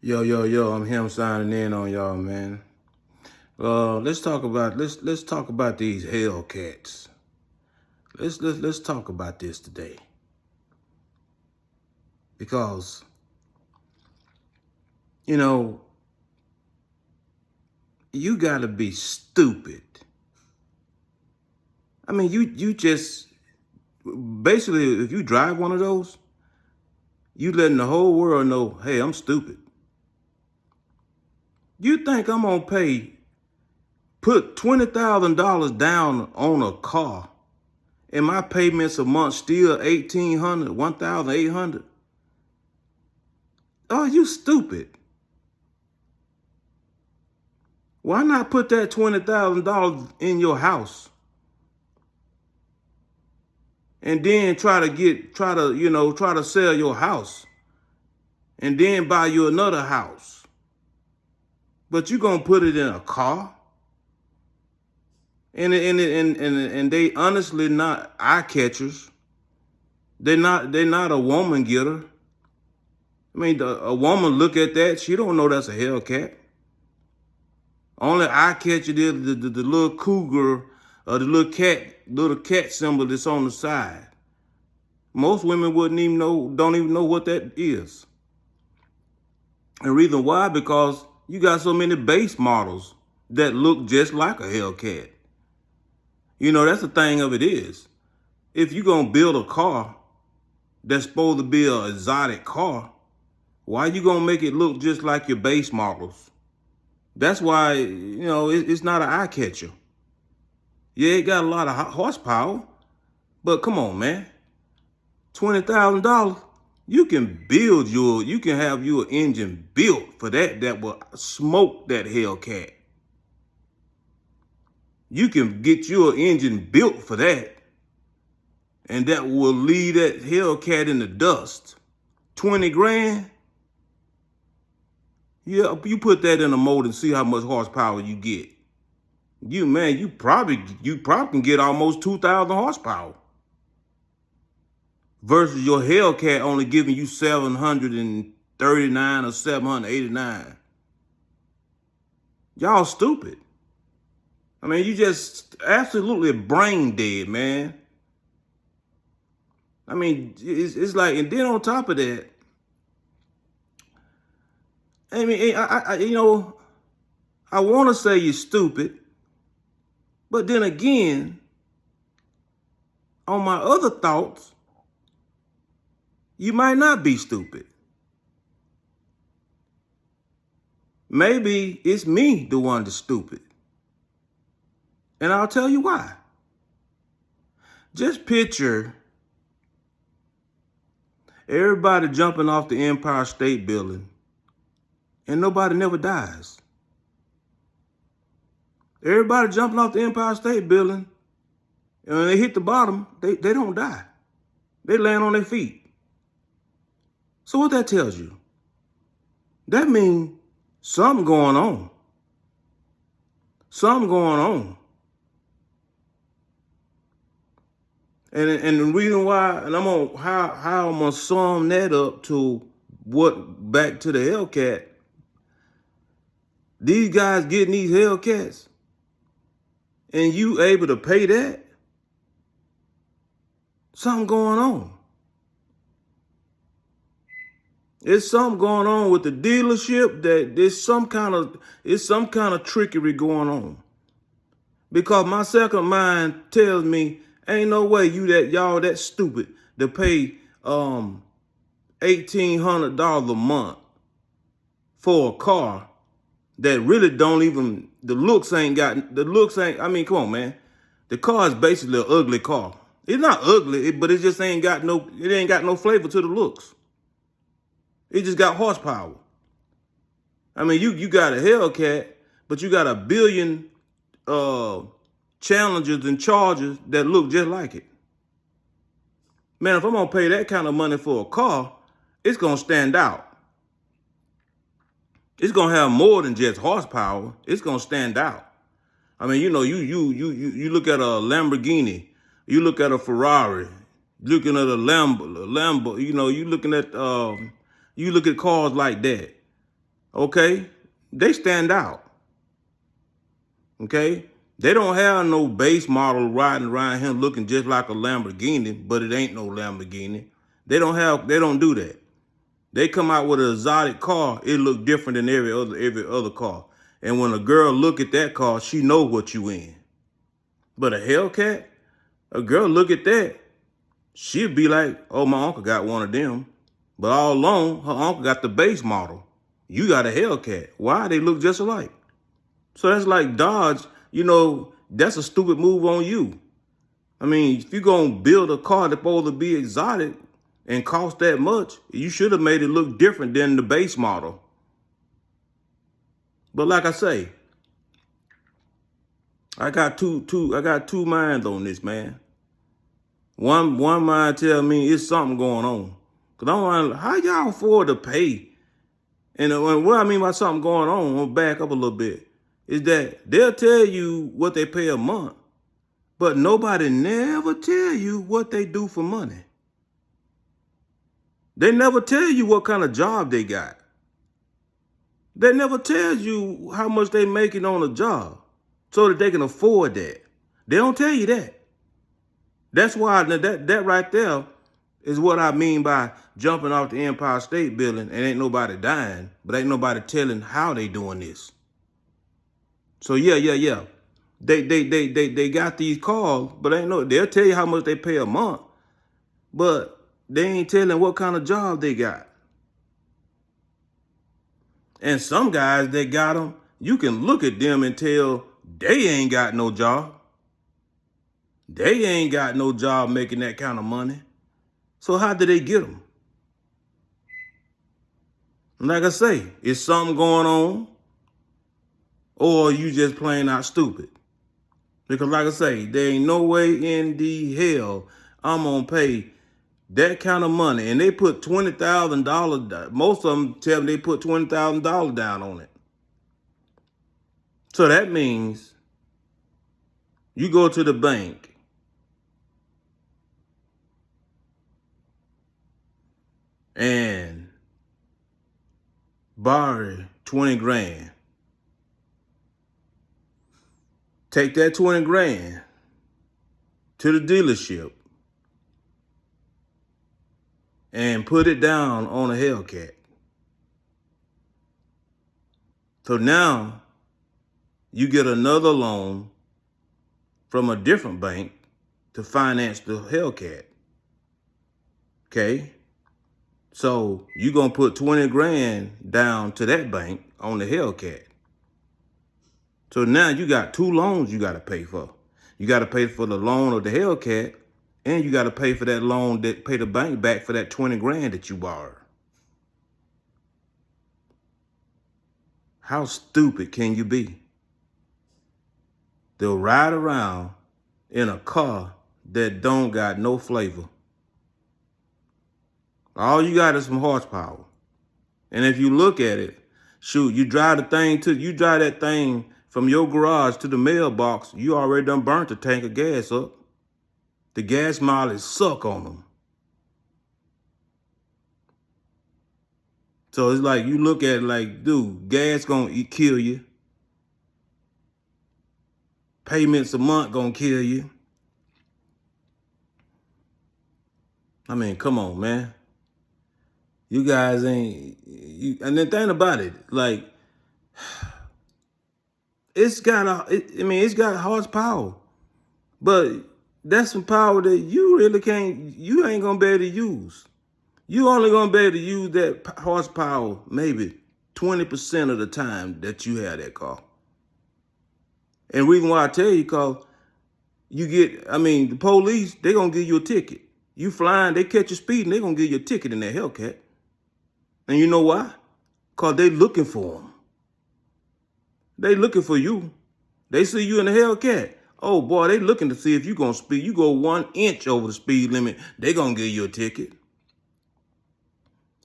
Yo, I'm him signing in on y'all, man. Let's talk about these Hellcats. Let's talk about this today. Because, you know, you gotta be stupid. I mean, you just basically if you drive one of those, you letting the whole world know, hey, I'm stupid. You think I'm gonna put $20,000 down on a car and my payments a month still $1,800, $1,800? Oh, you stupid. Why not put that $20,000 in your house and then try to sell your house and then buy you another house? But you gonna put it in a car? And they honestly not eye catchers. They're not a woman getter. I mean, a woman look at that, she don't know that's a Hellcat. Only eye catcher is the little cougar, the little cat symbol that's on the side. Most women don't even know what that is. And the reason why, because you got so many base models that look just like a Hellcat. That's the thing of it is. If you're going to build a car that's supposed to be an exotic car, why you going to make it look just like your base models? That's why, it's not an eye catcher. Yeah, it got a lot of horsepower, but come on, man. $20,000, you can have your engine built for that will smoke that Hellcat. You can get your engine built for that, and that will leave that Hellcat in the dust. 20 grand? Yeah, you put that in a motor and see how much horsepower you get. You probably can get almost 2,000 horsepower. Versus your Hellcat only giving you 739 or 789. Y'all stupid. I mean, you just absolutely brain dead, man. I mean, it's like, and then on top of that, I mean, I want to say you're stupid, but then again, on my other thoughts, you might not be stupid. Maybe it's me, the one that's stupid. And I'll tell you why. Just picture everybody jumping off the Empire State Building and nobody never dies. Everybody jumping off the Empire State Building, and when they hit the bottom, they don't die. They land on their feet. So what that tells you? That means something going on. Something going on. And the reason why, and how I'm gonna sum that up to back to the Hellcat. These guys getting these Hellcats, and you able to pay that? Something going on. It's something going on with the dealership that there's some kind of trickery going on. Because my second mind tells me ain't no way y'all that stupid to pay $1,800 a month for a car that really don't even I mean, come on, man. The car is basically an ugly car. It's not ugly, but it just ain't got no flavor to the looks. It just got horsepower. I mean, you got a Hellcat, but you got a billion Challengers and Chargers that look just like it. Man, if I'm gonna pay that kind of money for a car, it's gonna stand out. It's gonna have more than just horsepower. It's gonna stand out. I mean, you look at a Lamborghini, you look at a Ferrari, looking at a Lambo, you look at cars like that. okay, they stand out. Okay? They don't have no base model riding around him looking just like a Lamborghini, but it ain't no Lamborghini. They don't do that. They come out with an exotic car, it look different than every other car. And when a girl look at that car, she know what you in. But a Hellcat, a girl look at that, she'd be like, oh, my uncle got one of them. But all along, her uncle got the base model. You got a Hellcat. Why? They look just alike. So that's like Dodge, that's a stupid move on you. I mean, if you're going to build a car that's supposed to be exotic and cost that much, you should have made it look different than the base model. But like I say, I got two minds on this, man. One mind tell me it's something going on. Cause I'm like, how y'all afford to pay? And what I mean by something going on, I'm gonna back up a little bit, is that they'll tell you what they pay a month, but nobody never tell you what they do for money. They never tell you what kind of job they got. They never tell you how much they making on a job so that they can afford that. They don't tell you that. That's why that right there is what I mean by jumping off the Empire State Building and ain't nobody dying, but ain't nobody telling how they doing this. So yeah. They got these cars, but they'll tell you how much they pay a month, but they ain't telling what kind of job they got. And some guys that got them, you can look at them and tell they ain't got no job. They ain't got no job making that kind of money. So how did they get them? Like I say, is something going on, or you just plain out stupid? Because like I say, there ain't no way in the hell I'm gonna pay that kind of money. And they put $20,000, most of them tell me they put $20,000 down on it. So that means you go to the bank and borrow 20 grand. Take that 20 grand to the dealership and put it down on a Hellcat. So now you get another loan from a different bank to finance the Hellcat. Okay? So you're going to put 20 grand down to that bank on the Hellcat. So now you got two loans you got to pay for. You got to pay for the loan of the Hellcat, and you got to pay for that loan that pay the bank back for that 20 grand that you borrowed. How stupid can you be? They'll ride around in a car that don't got no flavor. All you got is some horsepower. And if you look at it, shoot, you drive that thing from your garage to the mailbox, you already done burnt the tank of gas up. The gas mileage suck on them. So it's like, you look at it like, dude, gas gonna kill you. Payments a month gonna kill you. I mean, come on, man. You guys ain't, and the thing about it, like, it's got horsepower, but that's some power that you ain't gonna be able to use. You only gonna be able to use that horsepower maybe 20% of the time that you have that car. And the reason why I tell you, cause the police, they gonna give you a ticket. You flying, they catch you speeding, they gonna give you a ticket in that Hellcat. And you know why? Cause they looking for them. They looking for you. They see you in the Hellcat. Oh boy, they looking to see if you gonna speed. You go 1 inch over the speed limit, they gonna give you a ticket.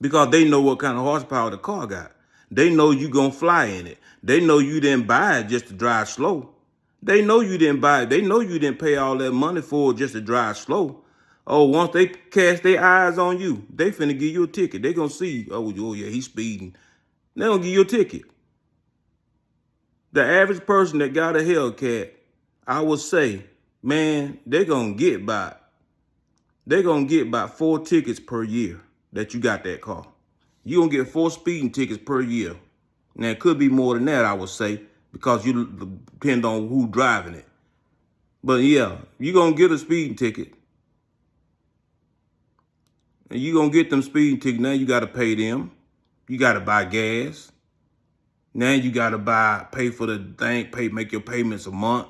Because they know what kind of horsepower the car got. They know you gonna fly in it. They know you didn't buy it just to drive slow. They know you didn't buy it. They know you didn't pay all that money for it just to drive slow. Oh, once they cast their eyes on you, they finna give you a ticket. They gonna see, oh yeah, he's speeding. They don't give you a ticket. The average person that got a Hellcat, I would say, man, they're gonna get about 4 tickets per year that you got that car. You're gonna get 4 speeding tickets per year. Now it could be more than that, I would say, because you depend on who driving it. But yeah, you're gonna get a speeding ticket. And you're gonna get them speeding tickets. Now you gotta pay them. You gotta buy gas. Now you gotta pay for the thing, make your payments a month.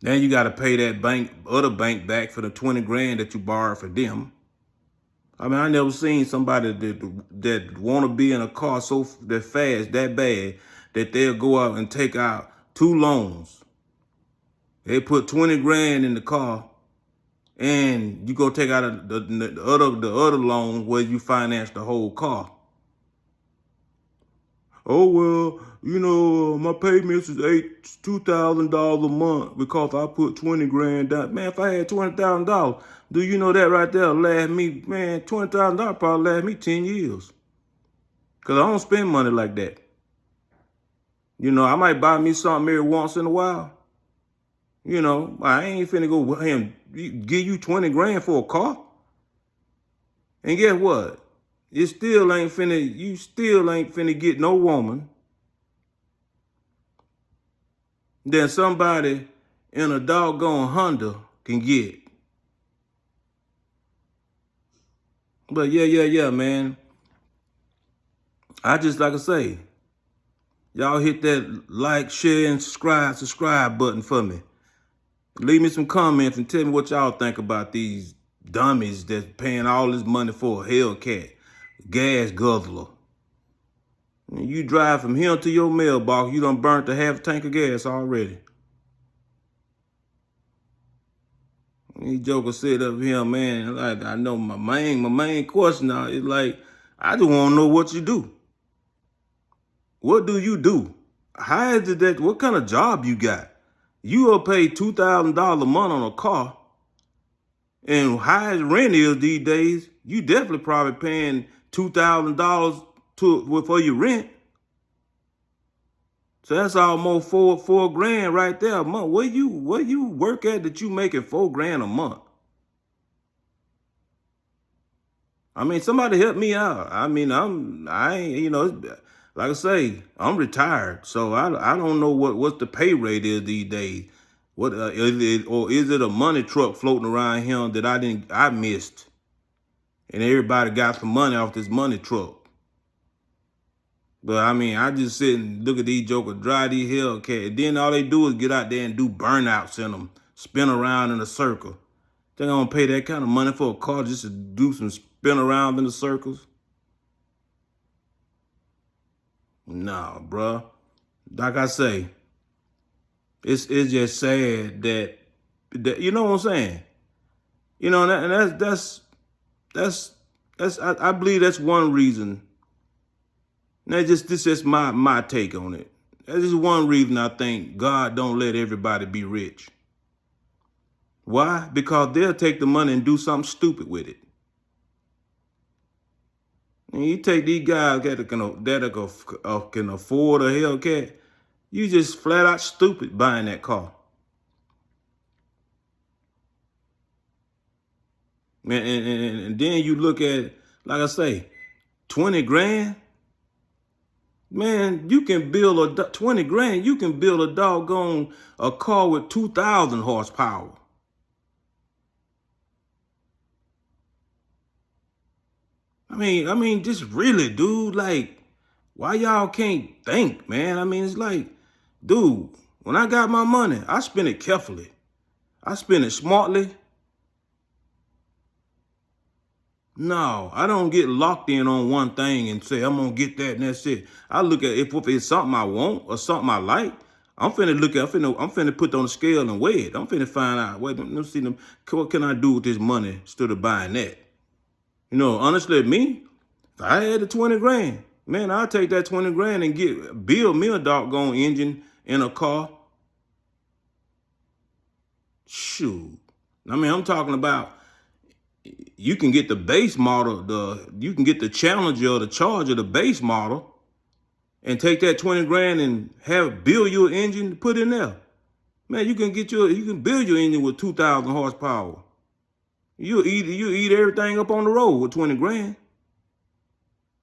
Then you got to pay that other bank back for the 20 grand that you borrowed for them. I mean, I never seen somebody that want to be in a car that fast, that bad, that they'll go out and take out 2 loans. They put 20 grand in the car, and you go take out the other loan where you finance the whole car. Oh, well, you know, my payments is $2,000 a month because I put 20 grand down. Man, if I had $20,000, do you know that right there last me, man, $20,000 probably last me 10 years. Because I don't spend money like that. You know, I might buy me something every once in a while. You know, I ain't finna go and give you 20 grand for a car. And guess what? You still ain't finna get no woman that somebody in a doggone Honda can get. But yeah, man. I just, like I say, y'all hit that like, share, and subscribe button for me. Leave me some comments and tell me what y'all think about these dummies that's paying all this money for a Hellcat, gas guzzler. You drive from here to your mailbox, you done burnt a half tank of gas already. These jokers sit up here, man, like, I know my main question now is like, I just want to know what you do. What do you do? How is it that, what kind of job you got? You will pay $2,000 a month on a car, and high as rent is these days, you definitely probably paying $2,000 for your rent. So that's almost four grand right there a month. Where you work at that you making $4 grand a month? I mean, somebody help me out. I mean, I ain't, you know, like I say, I'm retired, so I don't know what the pay rate is these days. What is it a money truck floating around here that I missed, and everybody got some money off this money truck? But I mean, I just sit and look at these jokers drive these Hellcats. Then all they do is get out there and do burnouts in them, spin around in a circle. They gonna pay that kind of money for a car just to do some spin around in the circles? Nah, bruh. Like I say, it's just sad that you know what I'm saying. You know, and that's I believe that's one reason. Now, this is my take on it. That's just one reason I think God don't let everybody be rich. Why? Because they'll take the money and do something stupid with it. And you take these guys that can afford a Hellcat, you just flat out stupid buying that car. And then you look at, like I say, 20 grand. Man, you can build 20 grand. You can build a doggone car with 2,000 horsepower. I mean, just really, dude. Like, why y'all can't think, man? I mean, it's like, dude, when I got my money, I spend it carefully. I spend it smartly. No, I don't get locked in on one thing and say, I'm going to get that and that's it. I look at if it's something I want or something I like, I'm finna put on the scale and weigh it. I'm finna find out, wait, let me see them, what can I do with this money instead of buying that? You know, honestly, me, if I had the 20 grand, man, I'll take that 20 grand and build me a doggone engine in a car. Shoot. I mean, I'm talking about, you can get the base model, you can get the Challenger or the Charger, the base model, and take that 20 grand and build your engine to put in there. Man, you can build your engine with 2,000 horsepower. You eat everything up on the road with 20 grand.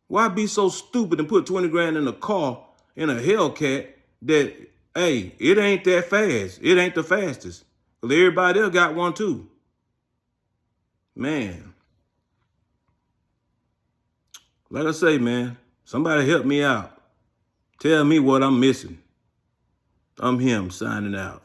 Why be so stupid and put 20 grand in a car, in a Hellcat, that, hey, it ain't that fast. It ain't the fastest. Because everybody else got one too. Man. Like I say, man, somebody help me out. Tell me what I'm missing. I'm him signing out.